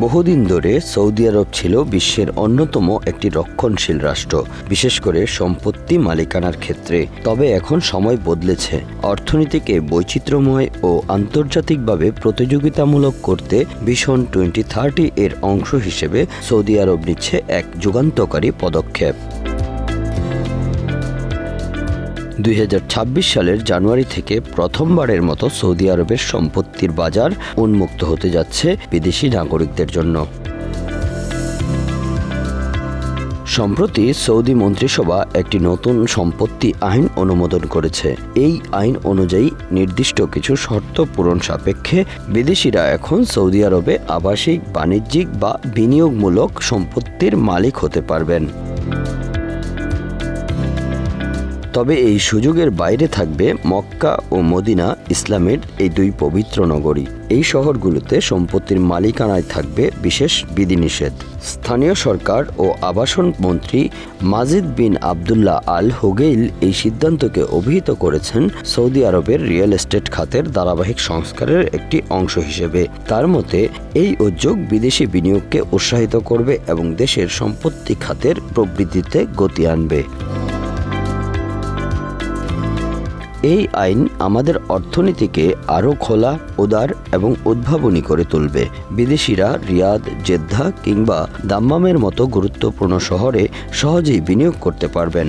বহুদিন ধরে সৌদি আরব ছিল বিশ্বের অন্যতম একটি রক্ষণশীল রাষ্ট্র, বিশেষ করে সম্পত্তি মালিকানার ক্ষেত্রে। তবে এখন সময় বদলেছে। অর্থনীতিকে বৈচিত্র্যময় ও আন্তর্জাতিকভাবে প্রতিযোগিতামূলক করতে ভিশন 2030 এর অংশ হিসেবে সৌদি আরব নিচ্ছে এক যুগান্তকারী পদক্ষেপ। 2026 সালের জানুয়ারি থেকে প্রথমবারের মতো সৌদি আরবের সম্পত্তির বাজার উন্মুক্ত হতে যাচ্ছে বিদেশি নাগরিকদের জন্য। সম্প্রতি সৌদি মন্ত্রিসভা একটি নতুন সম্পত্তি আইন অনুমোদন করেছে। এই আইন অনুযায়ী নির্দিষ্ট কিছু শর্ত পূরণ সাপেক্ষে বিদেশিরা এখন সৌদি আরবে আবাসিক, বাণিজ্যিক বা বিনিয়োগমূলক সম্পত্তির মালিক হতে পারবেন। তবে এই সুযোগের বাইরে থাকবে মক্কা ও মদিনা, ইসলামের এই দুই পবিত্র নগরী। এই শহরগুলোতে সম্পত্তির মালিকানায় থাকবে বিশেষ বিধিনিষেধ। স্থানীয় সরকার ও আবাসন মন্ত্রী মাজিদ বিন আবদুল্লাহ আল হুগেইল এই সিদ্ধান্তকে অভিহিত করেছেন সৌদি আরবের রিয়েল এস্টেট খাতের ধারাবাহিক সংস্কারের একটি অংশ হিসেবে। তার মতে, এই উদ্যোগ বিদেশি বিনিয়োগকে উৎসাহিত করবে এবং দেশের সম্পত্তি খাতের প্রবৃদ্ধিতে গতি আনবে। এই আইন আমাদের অর্থনীতিকে আরও খোলা, উদার এবং উদ্ভাবনী করে তুলবে। বিদেশিরা রিয়াদ, জেদ্দা কিংবা দাম্মামের মতো গুরুত্বপূর্ণ শহরে সহজেই বিনিয়োগ করতে পারবেন।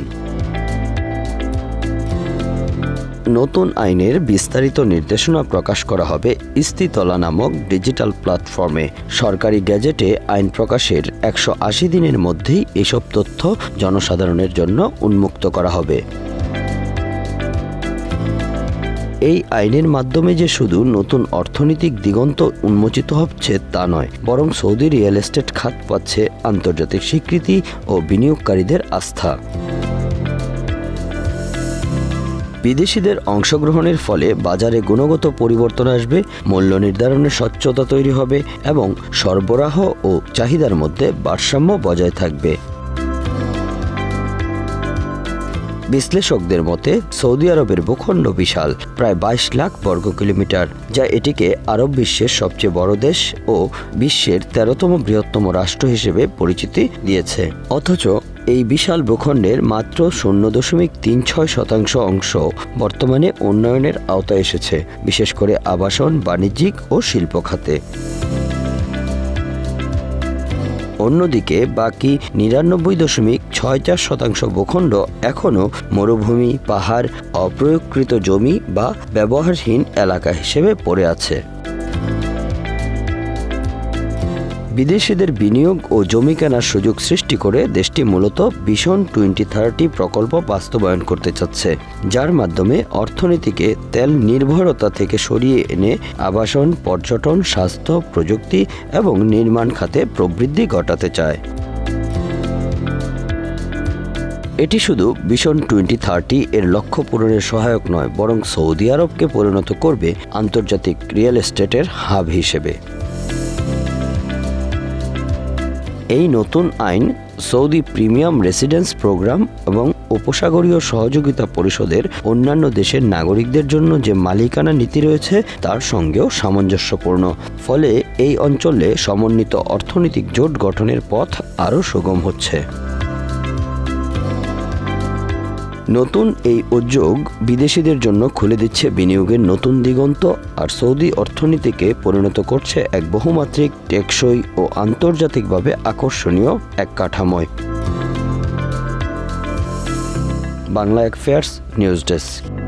নতুন আইনের বিস্তারিত নির্দেশনা প্রকাশ করা হবে ইস্তিতলা নামক ডিজিটাল প্ল্যাটফর্মে। সরকারি গ্যাজেটে আইন প্রকাশের 180 দিনের মধ্যেই এসব তথ্য জনসাধারণের জন্য উন্মুক্ত করা হবে। এই আইনের মাধ্যমে যে শুধু নতুন অর্থনৈতিক দিগন্ত উন্মোচিত হচ্ছে তা নয়, বরং সৌদি রিয়েল এস্টেট খাত পাচ্ছে আন্তর্জাতিক স্বীকৃতি ও বিনিয়োগকারীদের আস্থা। বিদেশিদের অংশগ্রহণের ফলে বাজারে গুণগত পরিবর্তন আসবে, মূল্য নির্ধারণের স্বচ্ছতা তৈরি হবে এবং সরবরাহ ও চাহিদার মধ্যে ভারসাম্য বজায় থাকবে। বিশ্লেষকদের মতে, সৌদি আরবের ভূখণ্ড বিশাল, প্রায় 22 লাখ বর্গ কিলোমিটার, যা এটিকে আরব বিশ্বের সবচেয়ে বড় দেশ ও বিশ্বের 13তম বৃহত্তম রাষ্ট্র হিসেবে পরিচিতি দিয়েছে। অথচ এই বিশাল ভূখণ্ডের মাত্র 0.36% অংশ বর্তমানে উন্নয়নের আওতায় এসেছে, বিশেষ করে আবাসন, বাণিজ্যিক ও শিল্প খাতে। অন্যদিকে বাকি 99.64% ভূখণ্ড এখনও মরুভূমি, পাহাড়, অপ্রয়োগকৃত জমি বা ব্যবহারহীন এলাকা হিসেবে পড়ে আছে। বিদেশিদের বিনিয়োগ ও জমি কেনার সুযোগ সৃষ্টি করে দেশটি মূলত ভিশন 2030 প্রকল্প বাস্তবায়ন করতে চাচ্ছে, যার মাধ্যমে অর্থনীতিকে তেল নির্ভরতা থেকে সরিয়ে এনে আবাসন, পর্যটন, স্বাস্থ্য, প্রযুক্তি এবং নির্মাণ খাতে প্রবৃদ্ধি ঘটাতে চায়। এটি শুধু ভিশন 2030 এর লক্ষ্য পূরণের সহায়ক নয়, বরং সৌদি আরবকে পরিণত করবে আন্তর্জাতিক রিয়েল এস্টেটের হাব হিসেবে। এই নতুন আইন সৌদি প্রিমিয়াম রেসিডেন্স প্রোগ্রাম এবং উপসাগরীয় সহযোগিতা পরিষদের অন্যান্য দেশের নাগরিকদের জন্য যে মালিকানা নীতি রয়েছে তার সঙ্গেও সামঞ্জস্যপূর্ণ। ফলে এই অঞ্চলে সমন্বিত অর্থনৈতিক জোট গঠনের পথ আরও সুগম হচ্ছে। নতুন এই উদ্যোগ বিদেশিদের জন্য খুলে দিচ্ছে বিনিয়োগের নতুন দিগন্ত আর সৌদি অর্থনীতিকে পরিণত করছে এক বহুমাত্রিক, টেকসই ও আন্তর্জাতিকভাবে আকর্ষণীয় এক কাঠামোয়। Bangla affairs news desk.